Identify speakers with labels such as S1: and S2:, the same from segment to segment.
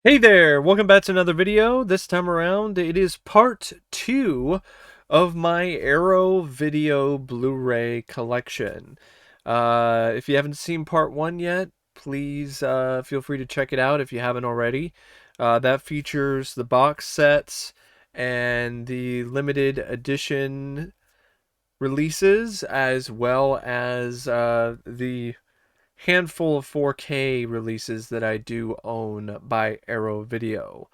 S1: Hey there, welcome back to another video. This time around, it is part 2 of my Arrow video Blu-ray collection. If you haven't seen part 1 yet, please feel free to check it out if you haven't already. That features the box sets and the limited edition releases, as well as the handful of 4K releases that I do own by Arrow Video.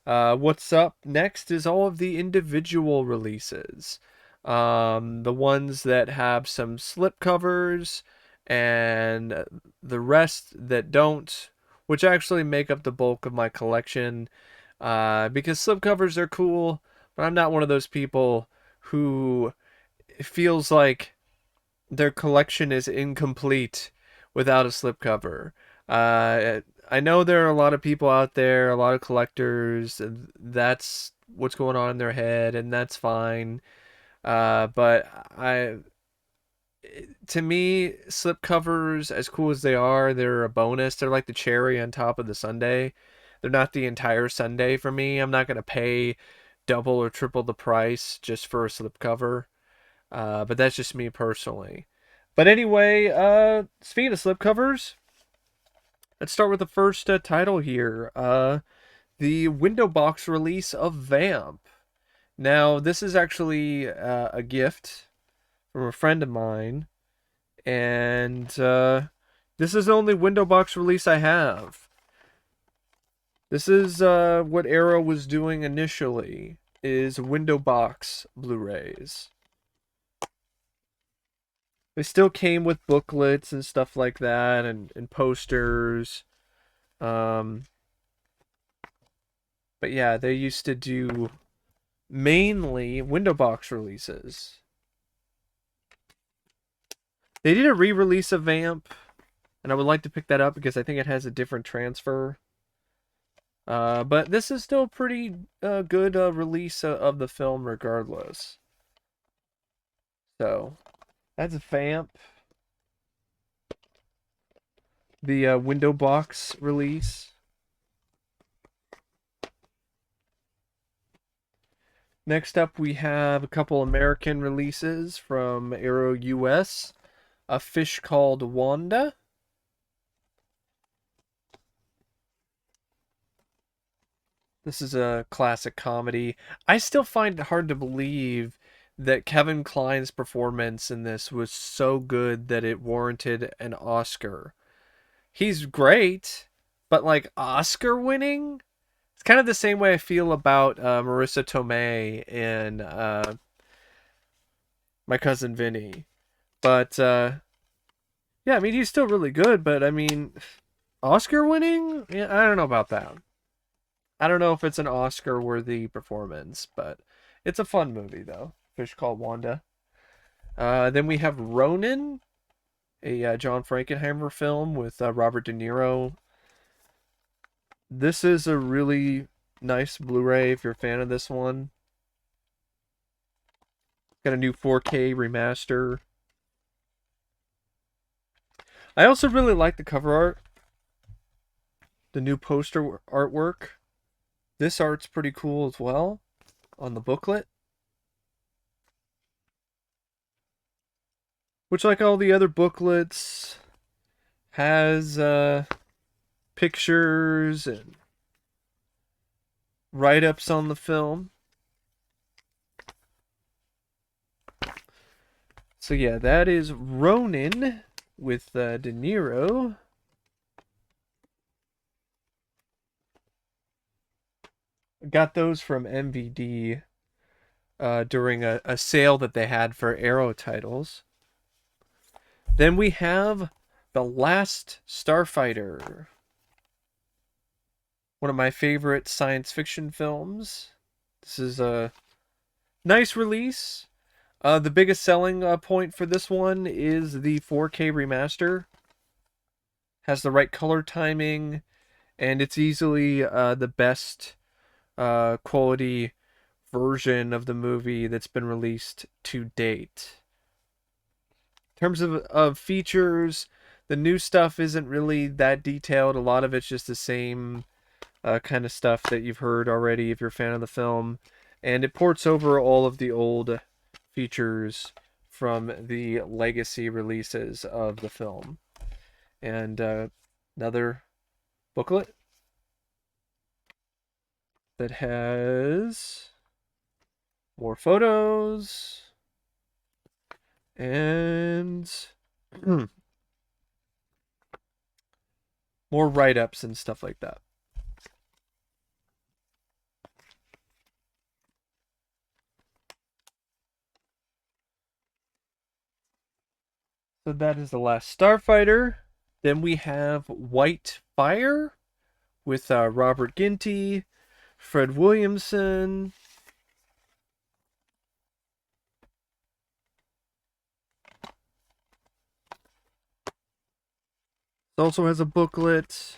S1: What's up next is all of the individual releases. The ones that have some slipcovers and the rest that don't, which actually make up the bulk of my collection. Because slipcovers are cool, but I'm not one of those people who feels like their collection is incomplete without a slipcover. I know there are a lot of people out there, a lot of collectors. That's what's going on in their head, and that's fine. But to me, slipcovers, as cool as they are, they're a bonus. They're like the cherry on top of the sundae. They're not the entire sundae for me. I'm not gonna pay double or triple the price just for a slipcover. But that's just me personally. But anyway, speaking of slipcovers, let's start with the first title here. The window box release of Vamp. Now, this is actually a gift from a friend of mine, and this is the only window box release I have. This is what Arrow was doing initially, is window box Blu-rays. They still came with booklets and stuff like that, and posters. Um, but yeah, they used to do mainly window box releases. They did a re-release of Vamp, and I would like to pick that up because I think it has a different transfer. But this is still a pretty good release of the film regardless. So, that's Vamp. The window box release. Next up, we have a couple American releases from Arrow US. A Fish Called Wanda. This is a classic comedy. I still find it hard to believe that Kevin Kline's performance in this was so good that it warranted an Oscar. He's great, but like Oscar winning? It's kind of the same way I feel about Marissa Tomei in My Cousin Vinny. But yeah, I mean he's still really good, but I mean Oscar winning? Yeah, I don't know about that. I don't know if it's an Oscar worthy performance, but it's a fun movie though. Fish Called Wanda. Then we have Ronin, a John Frankenheimer film with Robert De Niro. This is a really nice Blu-ray if you're a fan of this one. Got a new 4K remaster. I also really like the cover art. The new poster artwork. This art's pretty cool as well on the booklet. Which, like all the other booklets, has pictures and write-ups on the film. So yeah, that is Ronin with De Niro. Got those from MVD during a sale that they had for Arrow titles. Then we have The Last Starfighter. One of my favorite science fiction films. This is a nice release. The biggest selling point for this one is the 4K remaster. Has the right color timing, and it's easily the best quality version of the movie that's been released to date. In terms of features, the new stuff isn't really that detailed. A lot of it's just the same kind of stuff that you've heard already if you're a fan of the film. And it ports over all of the old features from the legacy releases of the film. And another booklet that has more photos and more write-ups and stuff like that. So that is The Last Starfighter. Then we have White Fire with Robert Ginty, Fred Williamson. It also has a booklet.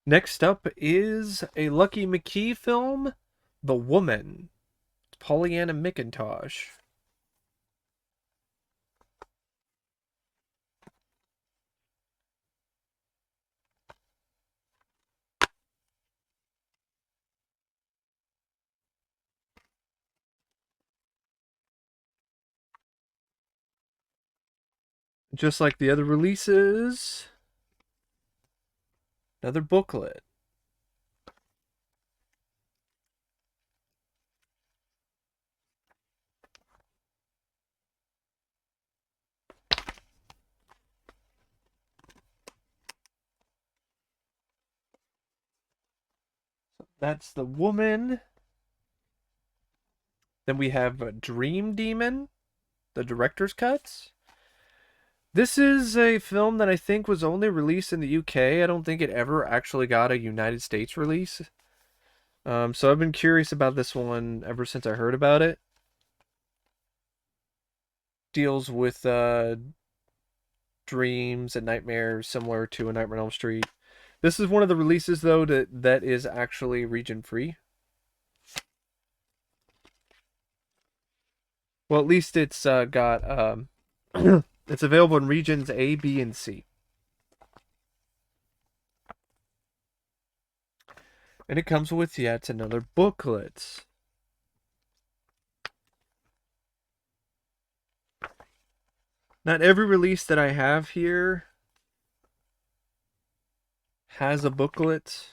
S1: Next up is a Lucky McKee film, The Woman, Pollyanna McIntosh. Just like the other releases, another booklet. That's The Woman. Then we have Dream Demon, the director's cuts. This is a film that I think was only released in the UK. I don't think it ever actually got a United States release. So I've been curious about this one ever since I heard about it. Deals with dreams and nightmares similar to A Nightmare on Elm Street. This is one of the releases, though, that is actually region free. Well, at least it's got it's available in regions A, B, and C. And it comes with yet another booklet. Not every release that I have here has a booklet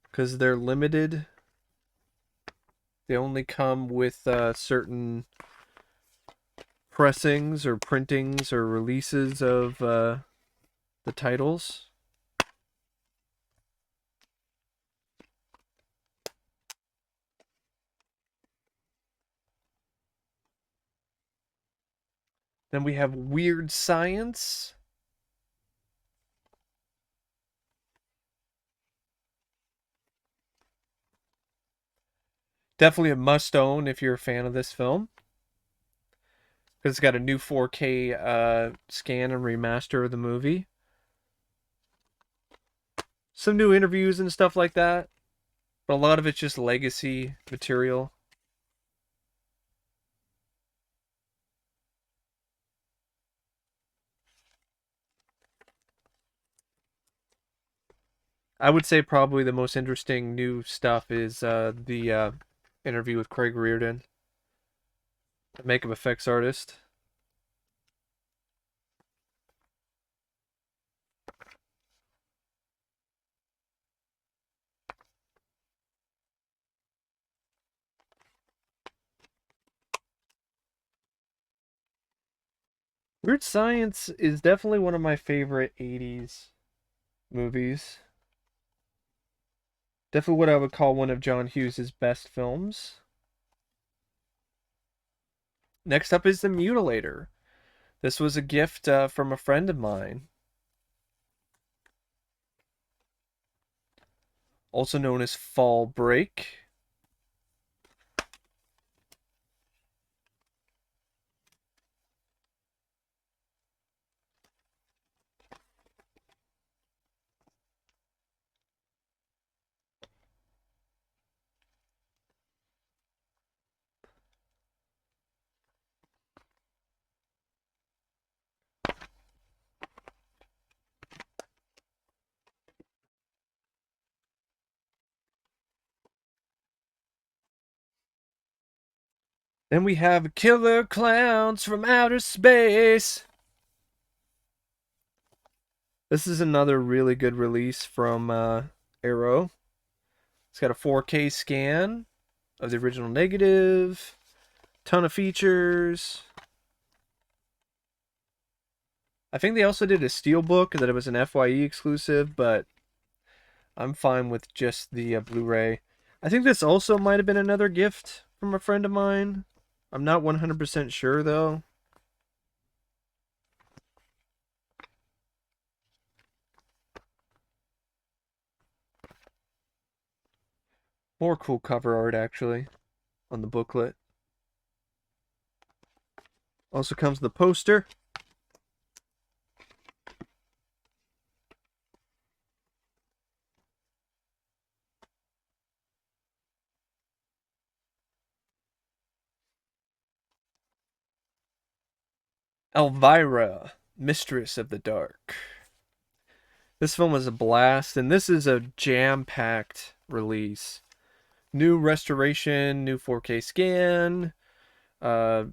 S1: because they're limited. They only come with certain pressings or printings or releases of the titles. Then we have Weird Science. Definitely a must own if you're a fan of this film, because it's got a new 4K scan and remaster of the movie. Some new interviews and stuff like that, but a lot of it's just legacy material. I would say probably the most interesting new stuff is the interview with Craig Reardon, the makeup effects artist. Weird Science is definitely one of my favorite 80s movies. Definitely what I would call one of John Hughes' best films. Next up is The Mutilator. This was a gift from a friend of mine. also known as Fall Break. Then we have Killer Clowns from Outer Space. This is another really good release from Arrow. It's got a 4K scan of the original negative, ton of features. I think they also did a steelbook that it was an FYE exclusive, but I'm fine with just the Blu-ray. I think this also might have been another gift from a friend of mine. I'm not 100% sure though. More cool cover art actually on the booklet. Also comes the poster. Elvira, Mistress of the Dark. This film was a blast, and this is a jam-packed release. New restoration, new 4K scan, uh,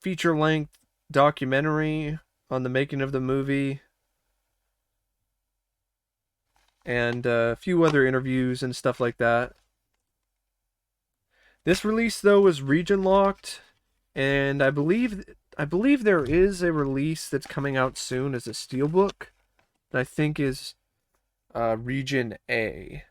S1: feature-length documentary on the making of the movie, and a few other interviews and stuff like that. This release though was region locked, and I believe there is a release that's coming out soon as a steelbook that I think is region A.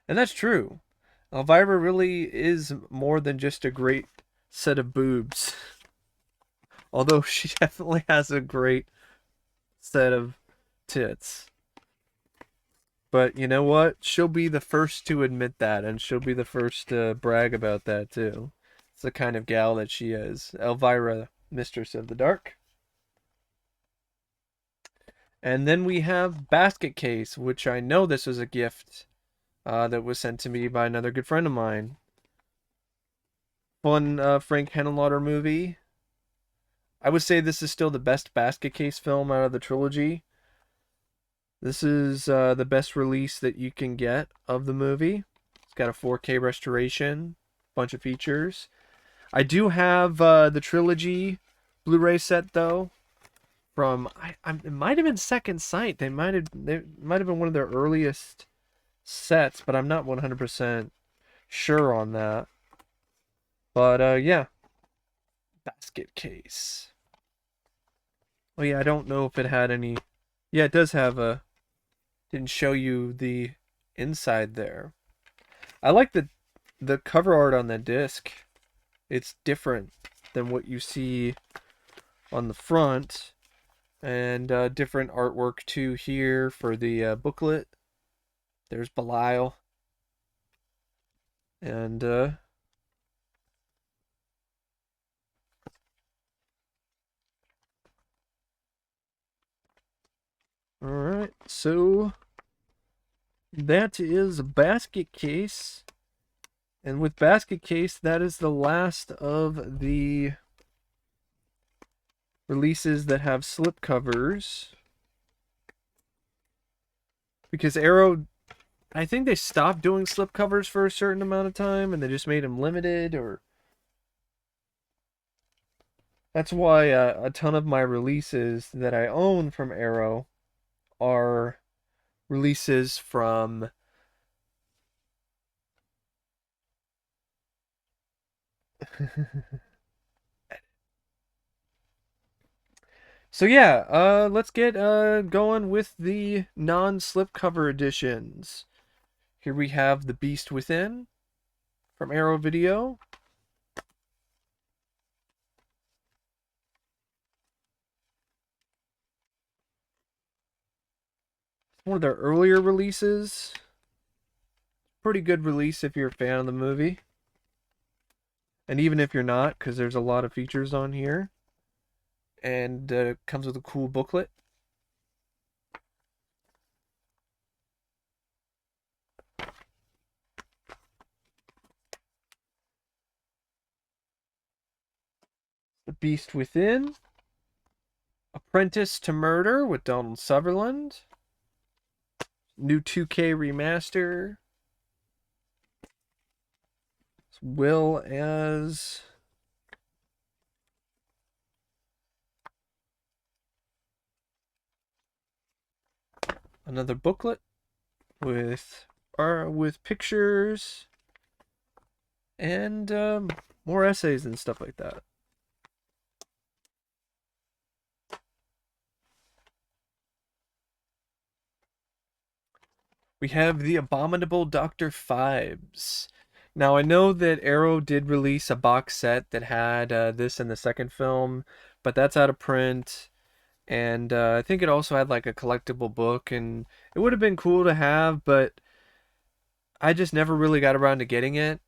S1: And that's true. Elvira really is more than just a great set of boobs. Although she definitely has a great set of tits. But you know what? She'll be the first to admit that, and she'll be the first to brag about that too. It's the kind of gal that she is. Elvira, Mistress of the Dark. And then we have Basket Case, which I know this was a gift that was sent to me by another good friend of mine. Fun Frank Henenlotter movie. I would say this is still the best Basket Case film out of the trilogy. This is the best release that you can get of the movie. It's got a 4K restoration, bunch of features. I do have the trilogy Blu-ray set though. From it might have been Second Sight. They might have been one of their earliest sets, but I'm not 100% sure on that. But yeah, Basket Case. Oh yeah, I don't know if it had any. Yeah, it does have a. Didn't show you the inside there. I like the cover art on the disc. It's different than what you see on the front, and different artwork too here for the booklet. There's Belial, and all right, so that is a Basket Case. And with Basket Case, that is the last of the releases that have slipcovers. Because Arrow, I think they stopped doing slipcovers for a certain amount of time and they just made them limited, or that's why a ton of my releases that I own from Arrow are releases from So yeah, let's get going with the non-slipcover editions. Here we have The Beast Within from Arrow Video. One of their earlier releases. Pretty good release if you're a fan of the movie. And even if you're not, because there's a lot of features on here. And comes with a cool booklet. The Beast Within. Apprentice to Murder with Donald Sutherland. New 2K remaster. Will as another booklet with pictures and more essays and stuff like that. We have The Abominable Dr. Phibes. Now, I know that Arrow did release a box set that had this in the second film, but that's out of print. And I think it also had like a collectible book, and it would have been cool to have, but I just never really got around to getting it.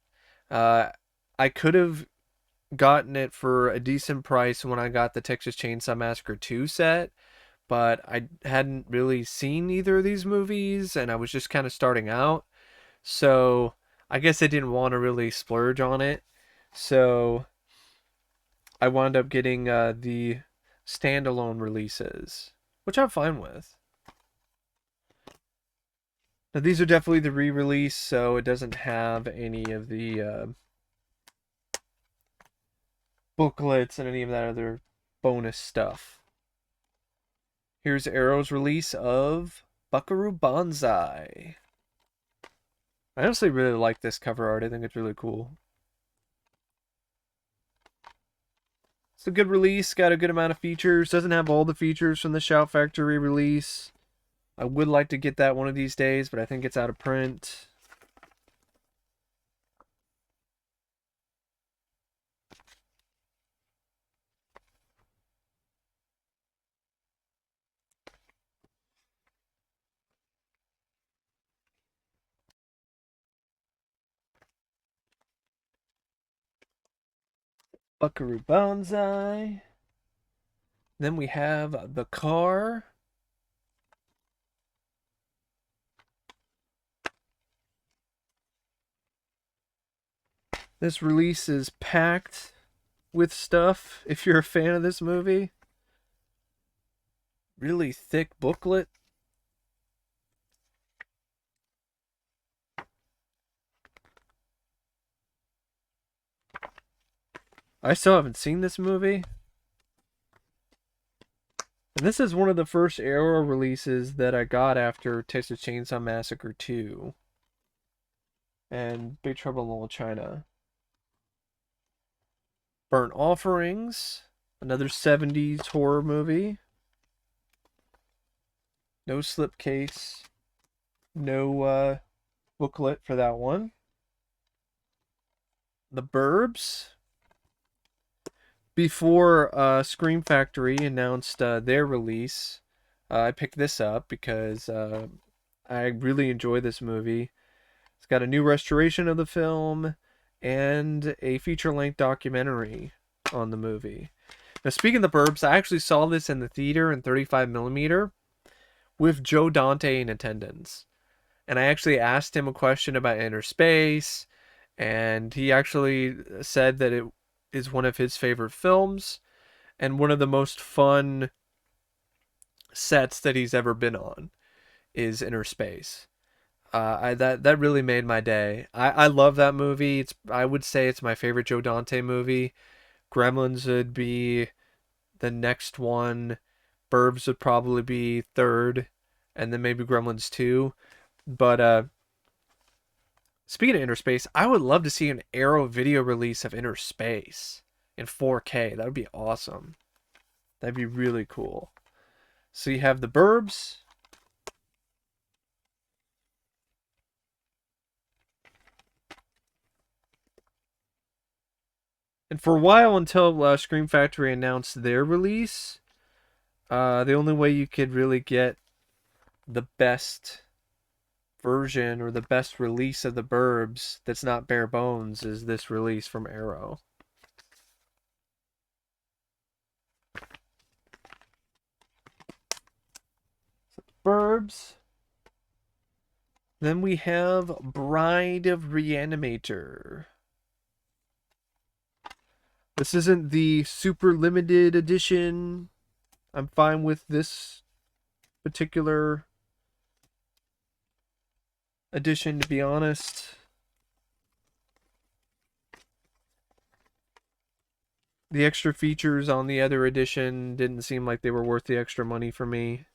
S1: Uh, I could have gotten it for a decent price when I got the Texas Chainsaw Massacre 2 set, but I hadn't really seen either of these movies, and I was just kind of starting out. So I guess I didn't want to really splurge on it. So I wound up getting the standalone releases, which I'm fine with. Now these are definitely the re-release, so it doesn't have any of the booklets and any of that other bonus stuff. Here's Arrow's release of Buckaroo Banzai. I honestly really like this cover art. I think it's really cool. It's a good release, got a good amount of features. Doesn't have all the features from the Shout Factory release. I would like to get that one of these days, but I think it's out of print. Buckaroo Banzai. Then we have The Car. This release is packed with stuff if you're a fan of this movie. Really thick booklet. I still haven't seen this movie. And this is one of the first Arrow releases that I got after Texas Chainsaw Massacre 2 and Big Trouble in Little China. Burnt Offerings, another 70s horror movie. No slipcase, no booklet for that one. The Burbs. Before Scream Factory announced their release, I picked this up because I really enjoy this movie. It's got a new restoration of the film and a feature-length documentary on the movie. Now, speaking of the Burbs, I actually saw this in the theater in 35mm with Joe Dante in attendance. And I actually asked him a question about inner space, and he actually said that it is one of his favorite films and one of the most fun sets that he's ever been on is Inner Space. That really made my day. I love that movie. I would say it's my favorite Joe Dante movie. Gremlins would be the next one. Burbs would probably be third, and then maybe Gremlins 2. But speaking of Inner Space, I would love to see an Arrow video release of Inner Space in 4K. That would be awesome. That'd be really cool. So you have the Burbs. And for a while, until Scream Factory announced their release, the only way you could really get the best version or the best release of the Burbs that's not bare bones is this release from Arrow. Burbs. Then we have Bride of Re-Animator. This isn't the super limited edition. I'm fine with this particular edition, to be honest. The extra features on the other edition didn't seem like they were worth the extra money for me.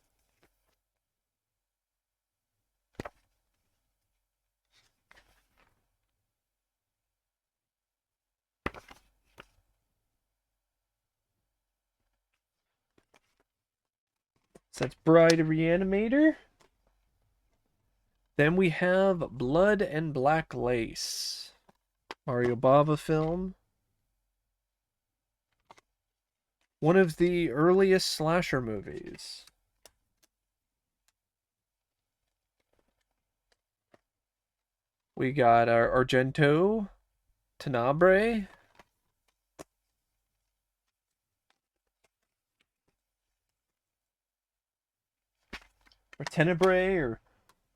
S1: So that's Bride of Re-Animator. Then we have Blood and Black Lace. Mario Bava film. One of the earliest slasher movies. We got our Argento, Tenebrae, or Tenebrae, or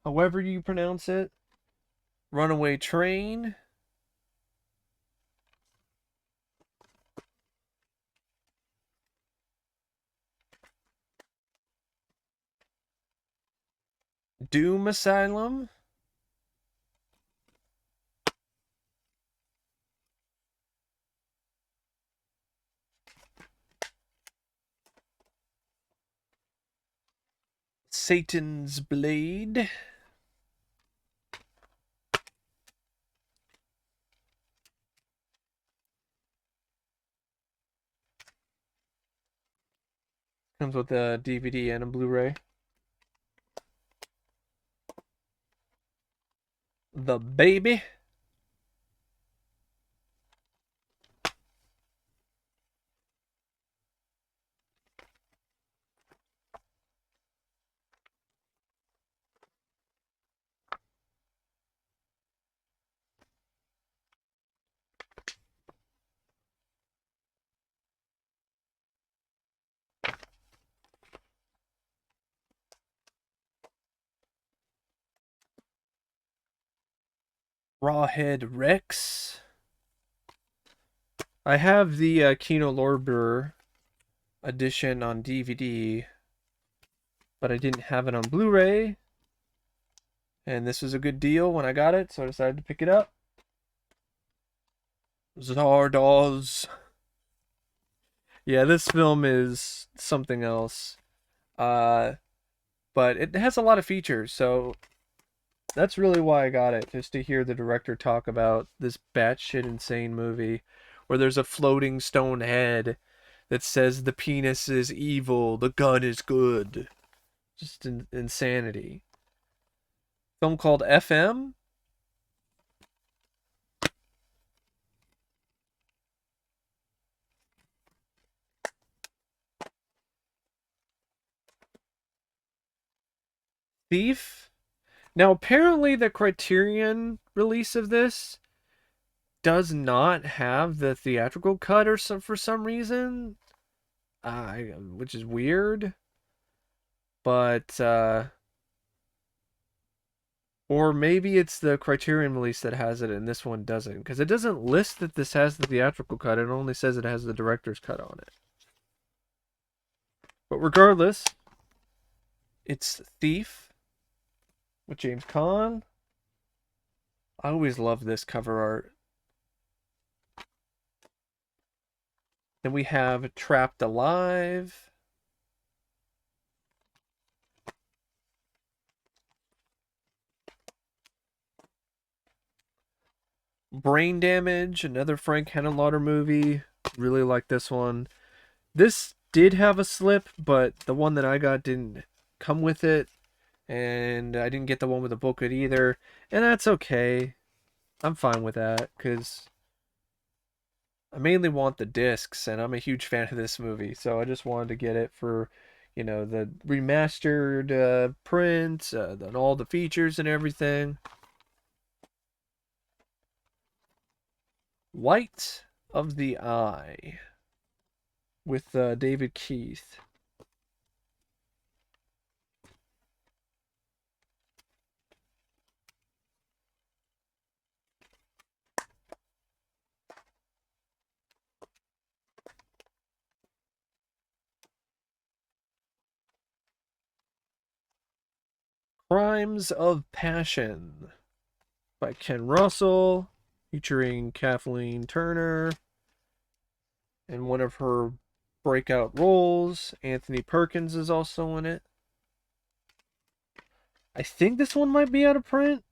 S1: however you pronounce it. Runaway Train. Doom Asylum. Satan's Blade. Comes with a DVD and a Blu-ray. The Baby. Rawhead Rex. I have the Kino Lorber edition on DVD, but I didn't have it on Blu-ray. And this was a good deal when I got it, so I decided to pick it up. Zardoz. Yeah, this film is something else. But it has a lot of features, so that's really why I got it, just to hear the director talk about this batshit insane movie where there's a floating stone head that says the penis is evil, the gun is good. Just insanity. Film called FM. Thief. Now, apparently the Criterion release of this does not have the theatrical cut or for some reason, which is weird. But or maybe it's the Criterion release that has it and this one doesn't, because it doesn't list that this has the theatrical cut. It only says it has the director's cut on it. But regardless, it's Thief with James Caan. I always love this cover art. Then we have Trapped Alive. Brain Damage, another Frank Henenlotter movie. Really like this one. This did have a slip, but the one that I got didn't come with it. And I didn't get the one with the booklet either. And that's okay. I'm fine with that, because I mainly want the discs, and I'm a huge fan of this movie. So I just wanted to get it for you know, the remastered print, and all the features and everything. Light of the Eye with David Keith. Crimes of Passion by Ken Russell, featuring Kathleen Turner in one of her breakout roles. Anthony Perkins is also in it. I think this one might be out of print.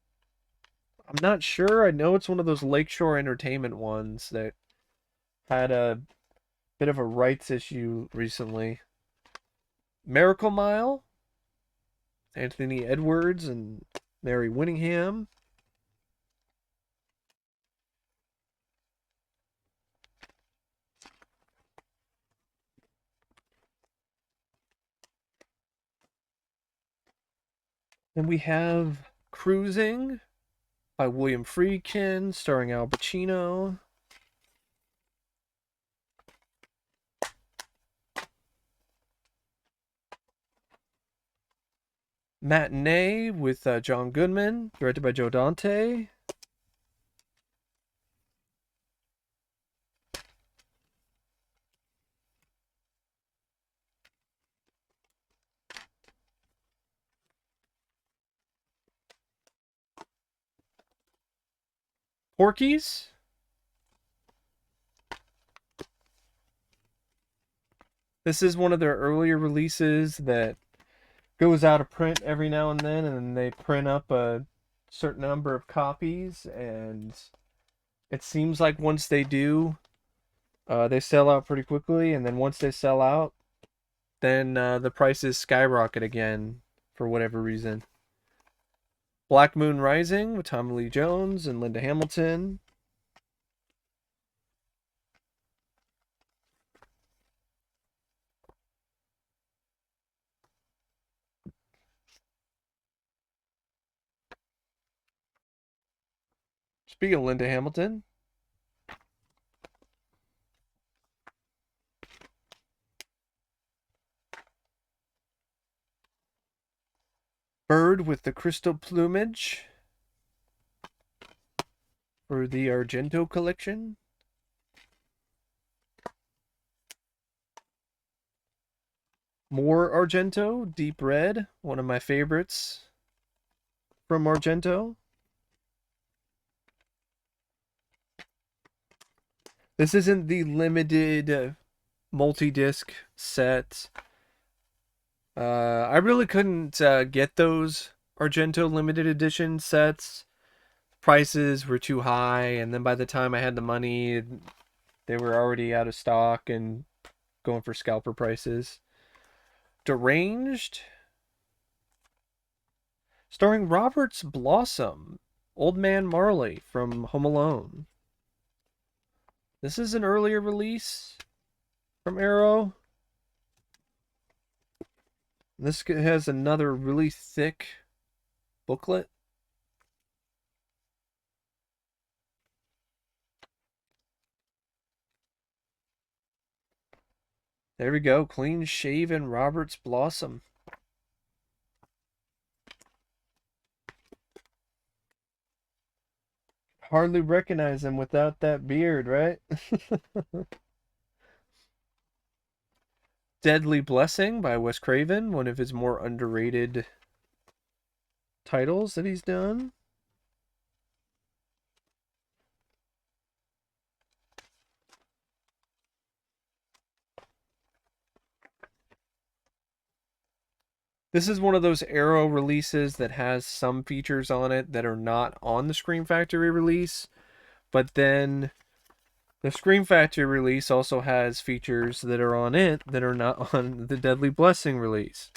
S1: I'm not sure. I know it's one of those Lakeshore Entertainment ones that had a bit of a rights issue recently. Miracle Mile, Anthony Edwards and Mary Winningham. Then we have Cruising by William Friedkin, starring Al Pacino. Matinee with John Goodman, directed by Joe Dante. Porky's. This is one of their earlier releases that goes out of print every now and then they print up a certain number of copies, and it seems like once they do, they sell out pretty quickly, and then once they sell out, then the prices skyrocket again for whatever reason. Black Moon Rising with Tommy Lee Jones and Linda Hamilton. Speaking of Linda Hamilton, Bird with the Crystal Plumage for the Argento collection. More Argento, Deep Red, one of my favorites from Argento. This isn't the limited multi-disc set. I really couldn't get those Argento limited edition sets. Prices were too high, and then by the time I had the money, they were already out of stock and going for scalper prices. Deranged, starring Roberts Blossom, Old Man Marley from Home Alone. This is an earlier release from Arrow. This has another really thick booklet. There we go. Clean shaven Roberts Blossom. Hardly recognize him without that beard, right? Deadly Blessing by Wes Craven, one of his more underrated titles that he's done. This is one of those Arrow releases that has some features on it that are not on the Scream Factory release, but then the Scream Factory release also has features that are on it that are not on the Deadly Blessing release.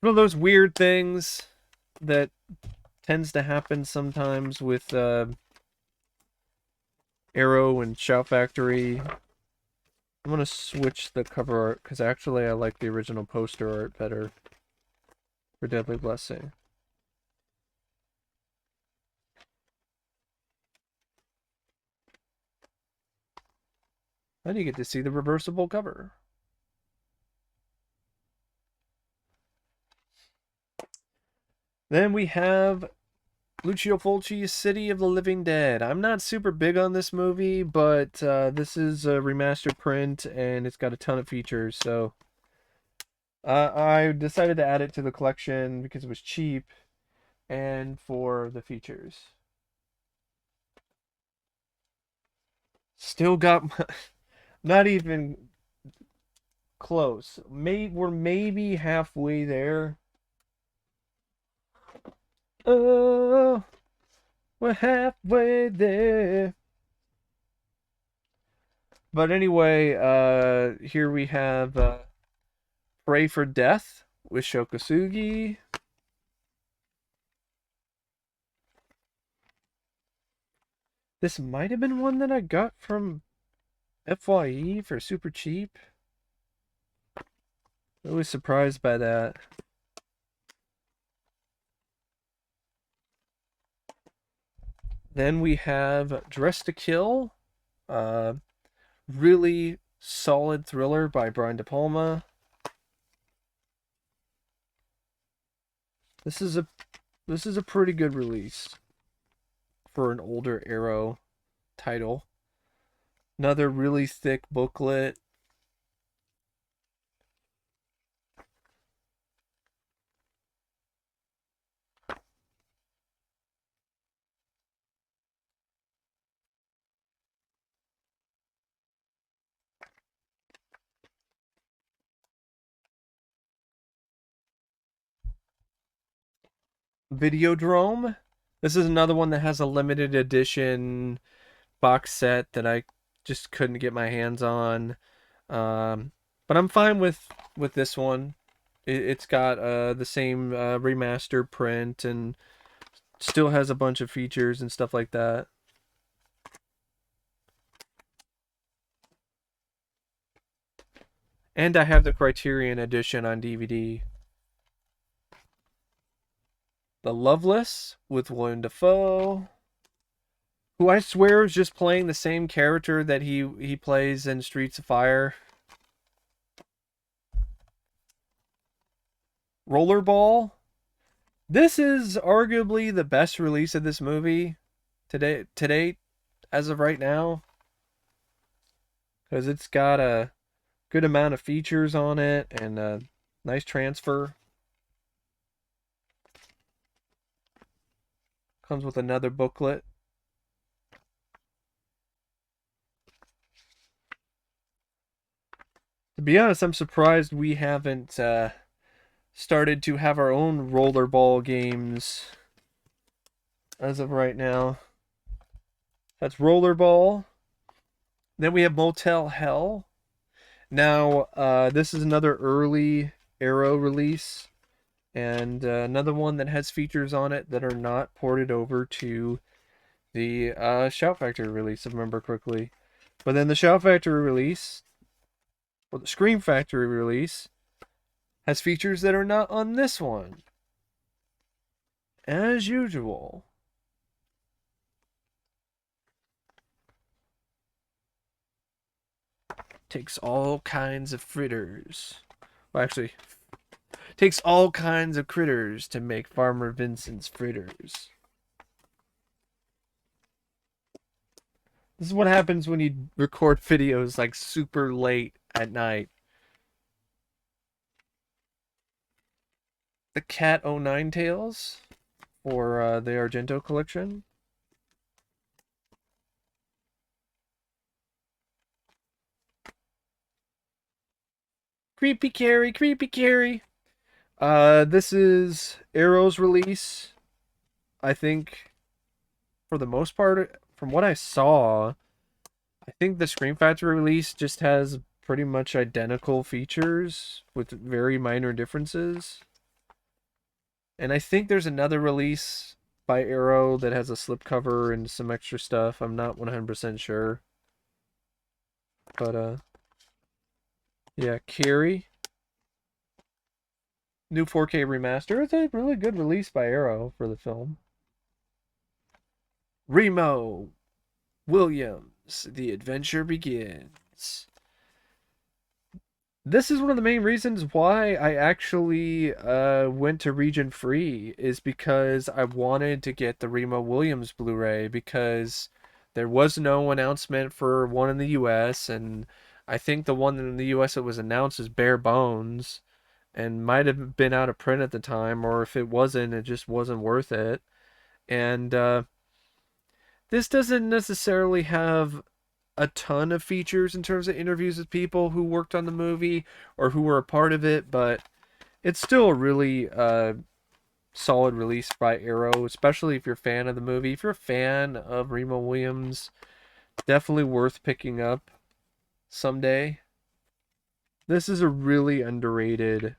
S1: One of those weird things that tends to happen sometimes with Arrow and Shout Factory I'm gonna switch the cover art because actually I like the original poster art better for Deadly Blessing. And you get to see the reversible cover. Then we have Lucio Fulci's City of the Living Dead. I'm not super big on this movie, but this is a remastered print and it's got a ton of features. So I decided to add it to the collection because it was cheap and for the features. Still got not even close. We're maybe halfway there. Oh, we're halfway there. But anyway, here we have Pray for Death with Shokasugi. This might have been one that I got from FYE for super cheap. I was surprised by that. Then we have Dress to Kill. Really solid thriller by Brian De Palma. This is a pretty good release for an older Arrow title. Another really thick booklet. Videodrome. This is another one that has a limited edition box set that I just couldn't get my hands on. But I'm fine with this one. It's got the same remastered print and still has a bunch of features and stuff like that. And I have the Criterion edition on DVD. The Loveless with Willem Dafoe, who I swear is just playing the same character that he plays in Streets of Fire. Rollerball. This is arguably the best release of this movie today as of right now, because it's got a good amount of features on it and a nice transfer. Comes with another booklet. To be honest, I'm surprised we haven't started to have our own rollerball games as of right now. That's Rollerball. Then we have Motel Hell. Now, this is another early Arrow release, and another one that has features on it that are not ported over to the Shout Factory release, if I remember correctly. But then the Shout Factory release, or the Scream Factory release, has features that are not on this one. As usual. Takes all kinds of fritters. Well, actually, takes all kinds of critters to make Farmer Vincent's fritters. This is what happens when you record videos like super late at night. The Cat O' Tails for the Argento collection. Creepy Carrie, Creepy Carrie. This is Arrow's release. I think, for the most part, from what I saw, I think the Scream Factory release just has pretty much identical features with very minor differences. And I think there's another release by Arrow that has a slipcover and some extra stuff. I'm not 100% sure. But Yeah, Carrie. New 4K remaster. It's a really good release by Arrow for the film. Remo Williams. The adventure begins. This is one of the main reasons why I actually went to region free, is because I wanted to get the Remo Williams Blu-ray, because there was no announcement for one in the US, and I think the one in the US that was announced is bare bones and might have been out of print at the time, or if it wasn't, it just wasn't worth it. And this doesn't necessarily have a ton of features in terms of interviews with people who worked on the movie or who were a part of it, but it's still a really solid release by Arrow, especially if you're a fan of the movie. If you're a fan of Remo Williams, definitely worth picking up someday. This is a really underrated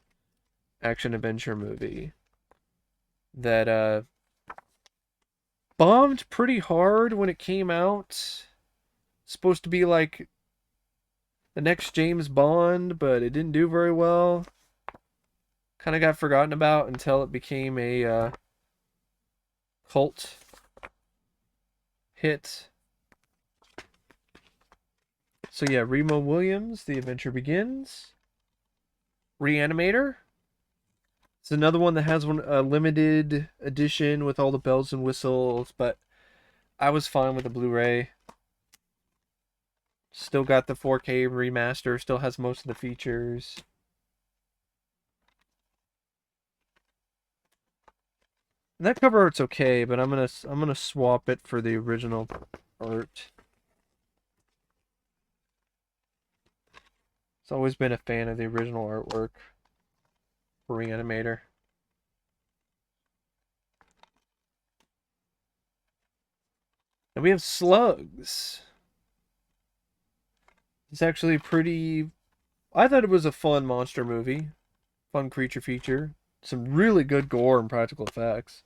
S1: action adventure movie that bombed pretty hard when it came out. Supposed to be like the next James Bond, but it didn't do very well. Kind of got forgotten about until it became a cult hit. So yeah, Remo Williams, The Adventure Begins. Re-Animator. It's another one that has a limited edition with all the bells and whistles, but I was fine with the Blu-ray. Still got the 4K remaster, still has most of the features. And that cover art's okay, but I'm gonna swap it for the original art. It's always been a fan of the original artwork for Re-Animator. And we have Slugs. It's actually pretty... I thought it was a fun monster movie. Fun creature feature. Some really good gore and practical effects.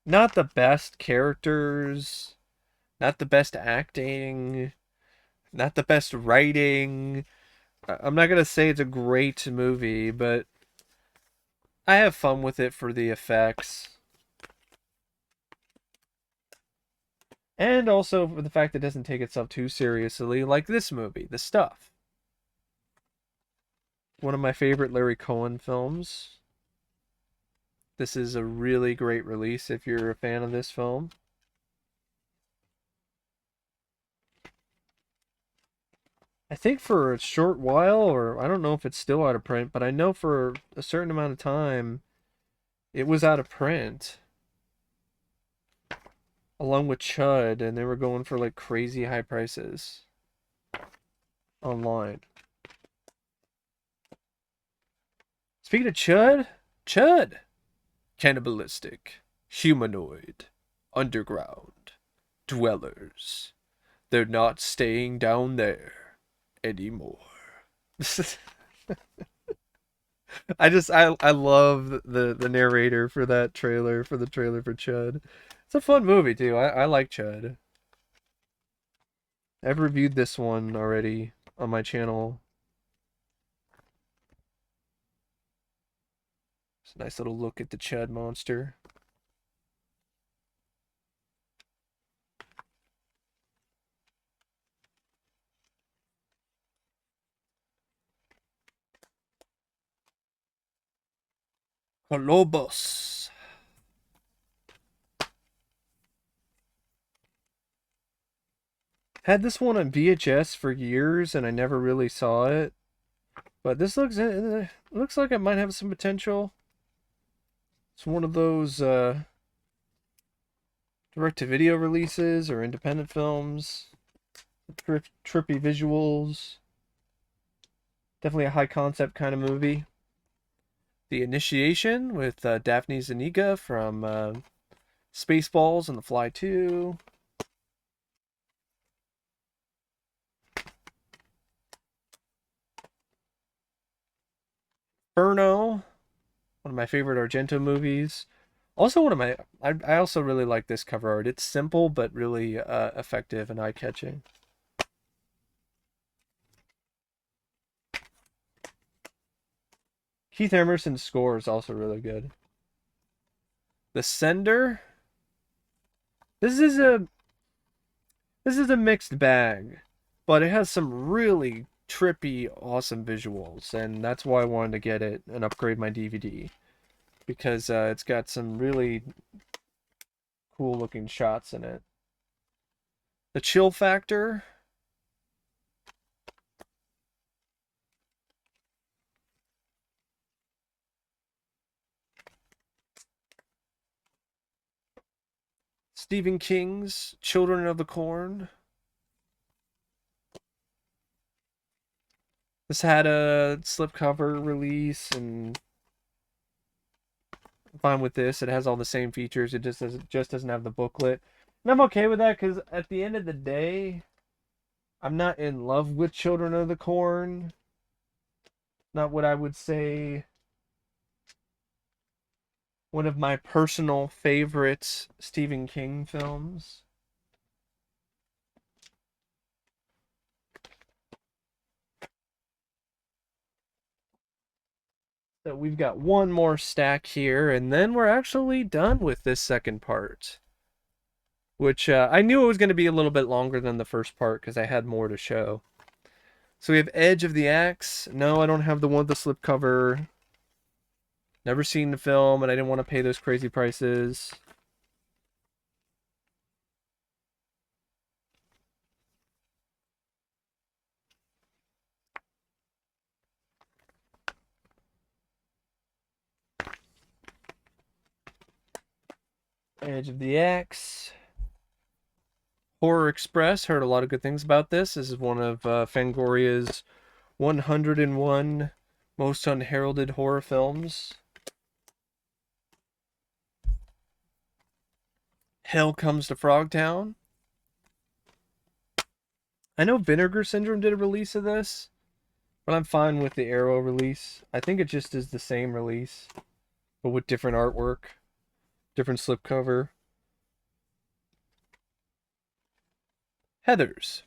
S1: Not the best characters. Not the best acting. Not the best writing. I'm not going to say it's a great movie, but I have fun with it for the effects. And also for the fact that it doesn't take itself too seriously, like this movie, The Stuff. One of my favorite Larry Cohen films. This is a really great release if you're a fan of this film. I think for a short while, or I don't know if it's still out of print, but I know for a certain amount of time it was out of print. Along with Chud, and they were going for like crazy high prices online. Speaking of Chud! Cannibalistic, humanoid, underground, dwellers. They're not staying down there anymore. I love the narrator for that trailer, for the trailer for Chud. It's a fun movie too. I like Chud. I've reviewed this one already on my channel. It's a nice little look at the Chud monster. Colobus. Had this one on VHS for years and I never really saw it. But this looks like it might have some potential. It's one of those direct-to-video releases or independent films. Trippy visuals. Definitely a high concept kind of movie. The Initiation with Daphne Zuniga from Spaceballs and The Fly 2. Inferno, one of my favorite Argento movies. Also one of my... I also really like this cover art. It's simple but really effective and eye-catching. Keith Emerson's score is also really good. The Sender. This is a mixed bag, but it has some really trippy, awesome visuals, and that's why I wanted to get it and upgrade my DVD, because it's got some really cool looking shots in it. The Chill Factor. Stephen King's Children of the Corn. This had a slipcover release, and I'm fine with this. It has all the same features. It just doesn't have the booklet. And I'm okay with that, because at the end of the day, I'm not in love with Children of the Corn. Not what I would say one of my personal favorite Stephen King films. So we've got one more stack here, and then we're actually done with this second part. Which I knew it was going to be a little bit longer than the first part because I had more to show. So we have Edge of the Axe. No, I don't have the one with the slipcover. Never seen the film, and I didn't want to pay those crazy prices. Edge of the Axe. Horror Express. Heard a lot of good things about this. This is one of Fangoria's 101 most unheralded horror films. Hell Comes to Frogtown. I know Vinegar Syndrome did a release of this, but I'm fine with the Arrow release. I think it just is the same release, but with different artwork, different slipcover. Heathers.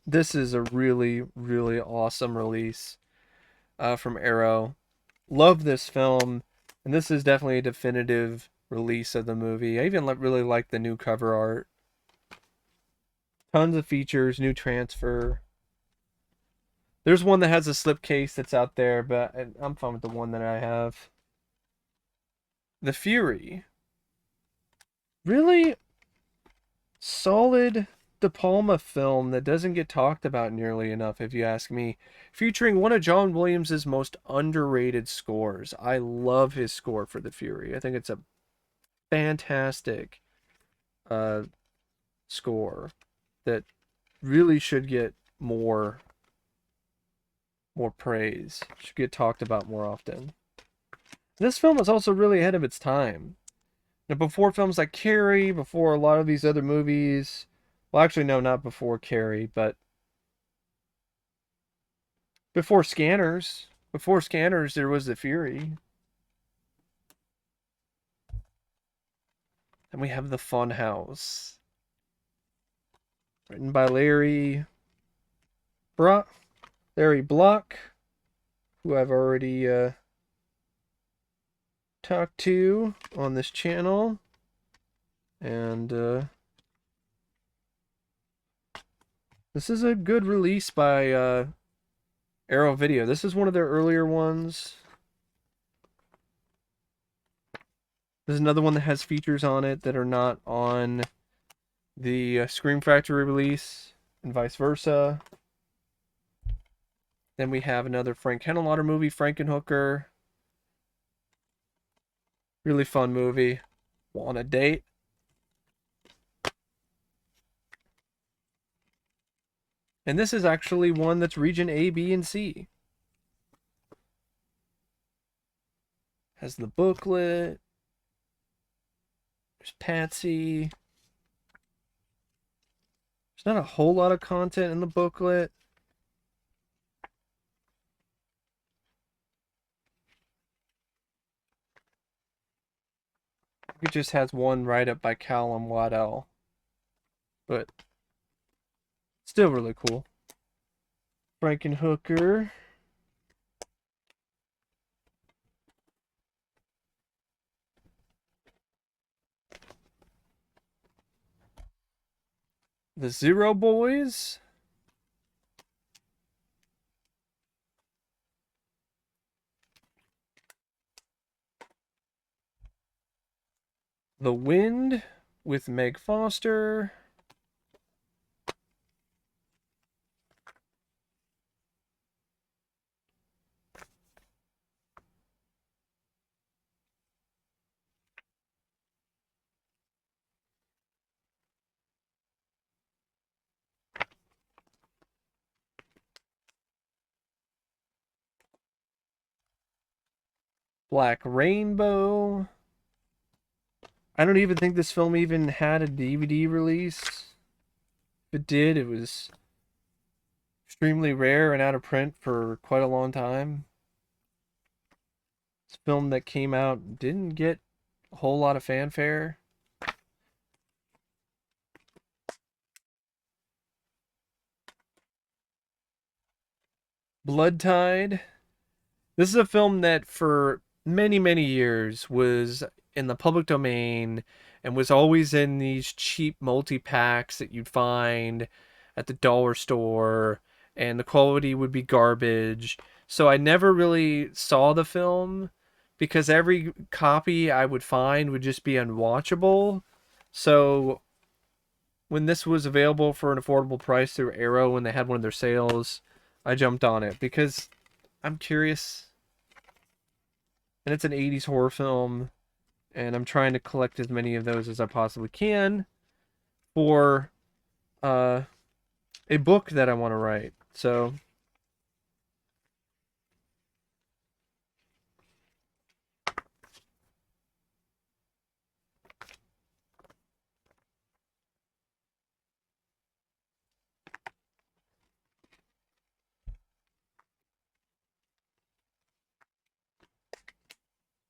S1: This is a really, really awesome release from Arrow. Love this film, and this is definitely a definitive release of the movie. I even really like the new cover art. Tons of features, new transfer. There's one that has a slipcase that's out there, but I'm fine with the one that I have. The Fury. Really solid De Palma film that doesn't get talked about nearly enough, if you ask me. Featuring one of John Williams' most underrated scores. I love his score for The Fury. I think it's a fantastic score that really should get more praise. Should get talked about more often. This film is also really ahead of its time. Now, before films like Carrie, before a lot of these other movies, well, actually, no, not before Carrie, but before Scanners. Before Scanners, there was The Fury. And we have The Funhouse. Written by Larry Block, who I've already talked to on this channel. And this is a good release by Arrow Video. This is one of their earlier ones. There's another one that has features on it that are not on the Scream Factory release, and vice versa. Then we have another Frank Henenlotter movie, Frankenhooker. Really fun movie. Want a Date. And this is actually one that's region A, B, and C. Has the booklet. There's Patsy. There's not a whole lot of content in the booklet. It just has one write-up by Callum Waddell. But still really cool. Frankenhooker. The Zero Boys. The Wind with Meg Foster. Black Rainbow. I don't even think this film even had a DVD release. If it did, it was extremely rare and out of print for quite a long time. This film that came out didn't get a whole lot of fanfare. Blood Tide. This is a film that for many, many years was in the public domain and was always in these cheap multi-packs that you'd find at the dollar store, and the quality would be garbage. So I never really saw the film because every copy I would find would just be unwatchable. So when this was available for an affordable price through Arrow when they had one of their sales, I jumped on it because I'm curious. And it's an 80s horror film, and I'm trying to collect as many of those as I possibly can for a book that I want to write. So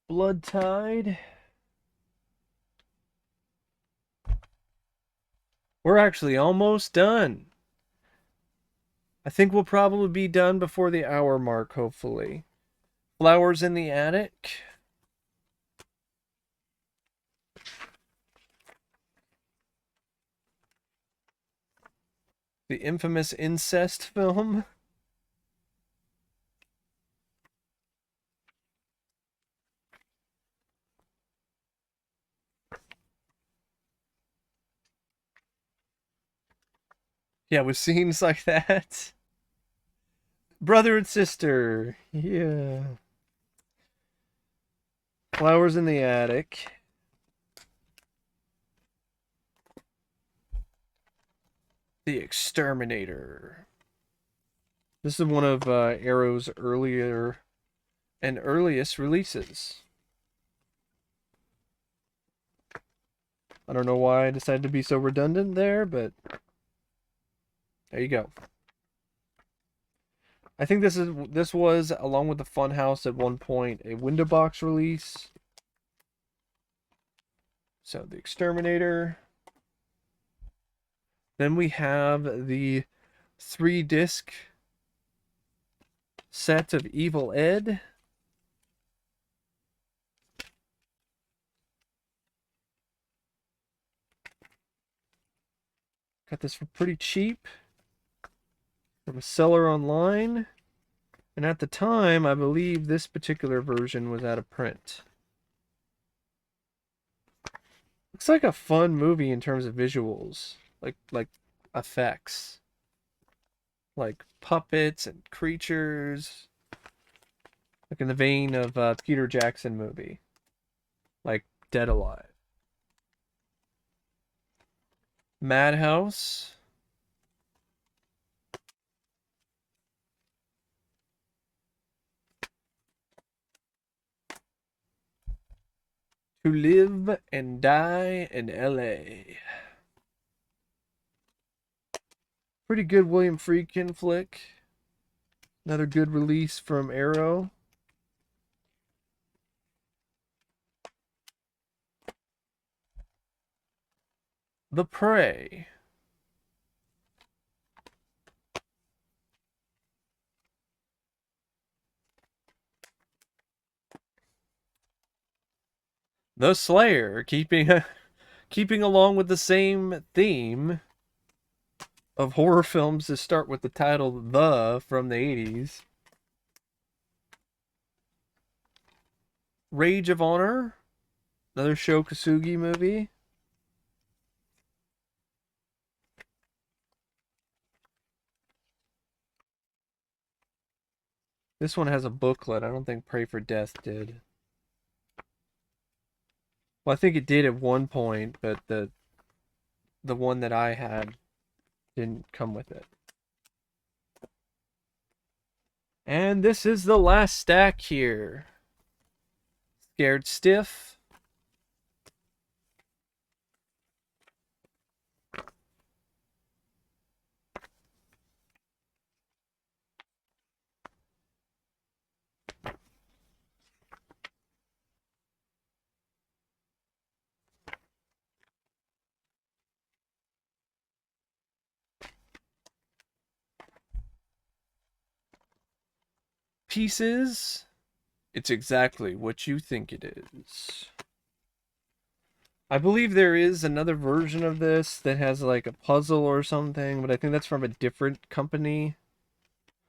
S1: Blood Tide. We're actually almost done. I think we'll probably be done before the hour mark, hopefully. Flowers in the Attic. The infamous incest film. Yeah, with scenes like that. Brother and sister. Yeah. Flowers in the Attic. The Exterminator. This is one of Arrow's earlier and earliest releases. I don't know why I decided to be so redundant there, but there you go. I think this was, along with the Funhouse at one point, a window box release. So the Exterminator. Then we have the 3-disc set of Evil Ed. Got this for pretty cheap from a seller online. And at the time, I believe this particular version was out of print. Looks like a fun movie in terms of visuals, like effects, like puppets and creatures, like in the vein of a Peter Jackson movie, like Dead Alive. Madhouse. To Live and Die in LA. Pretty good William Friedkin flick. Another good release from Arrow. The Prey. The Slayer, keeping along with the same theme. of horror films to start with the title The from the 80s. Rage of Honor, another Sho Kosugi movie. This one has a booklet. I don't think Pray for Death did. Well, I think it did at one point, but the one that I had didn't come with it. And this is the last stack here. Scared Stiff. Pieces. It's exactly what you think it is. I believe there is another version of this that has like a puzzle or something, but I think that's from a different company.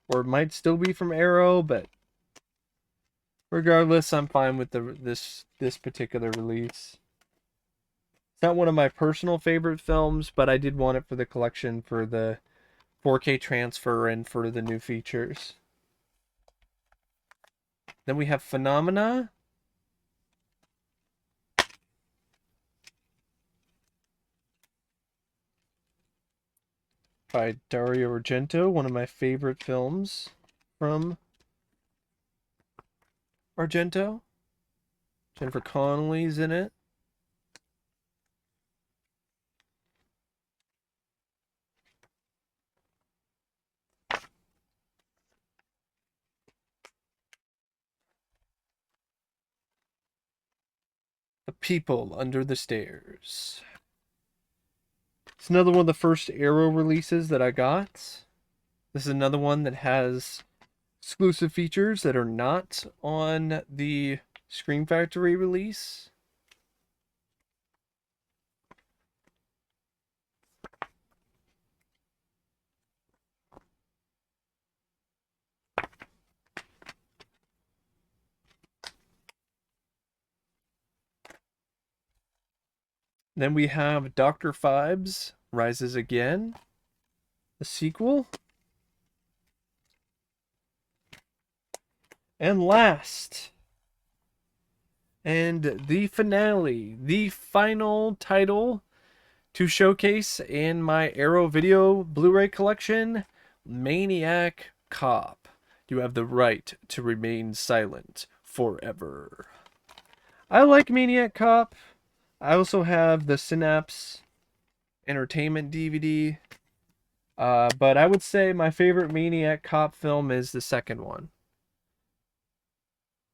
S1: Or it might still be from Arrow, but regardless, I'm fine with this particular release. It's not one of my personal favorite films, but I did want it for the collection for the 4K transfer and for the new features. Then we have Phenomena. By Dario Argento, one of my favorite films from Argento. Jennifer Connelly's in it. The People Under the Stairs. It's another one of the first Arrow releases that I got. This is another one that has exclusive features that are not on the Scream Factory release. Then we have Dr. Phibes Rises Again, the sequel. And last, and the finale, the final title to showcase in my Arrow Video Blu-ray collection, Maniac Cop. You have the right to remain silent forever. I like Maniac Cop. I also have the Synapse Entertainment DVD. But I would say my favorite Maniac Cop film is the second one.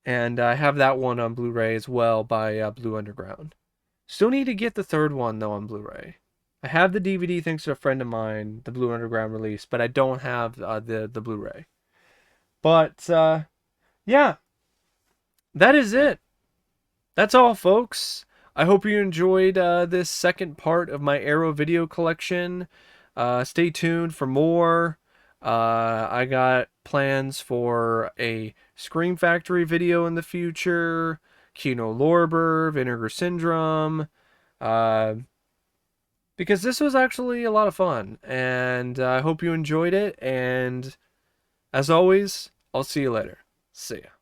S1: And I have that one on Blu-ray as well by Blue Underground. Still need to get the third one, though, on Blu-ray. I have the DVD thanks to a friend of mine, the Blue Underground release, but I don't have the Blu-ray. But, yeah. That is it. That's all, folks. I hope you enjoyed this second part of my Arrow video collection. Stay tuned for more. I got plans for a Scream Factory video in the future, Kino Lorber, Vinegar Syndrome, because this was actually a lot of fun, and I hope you enjoyed it, and as always, I'll see you later. See ya.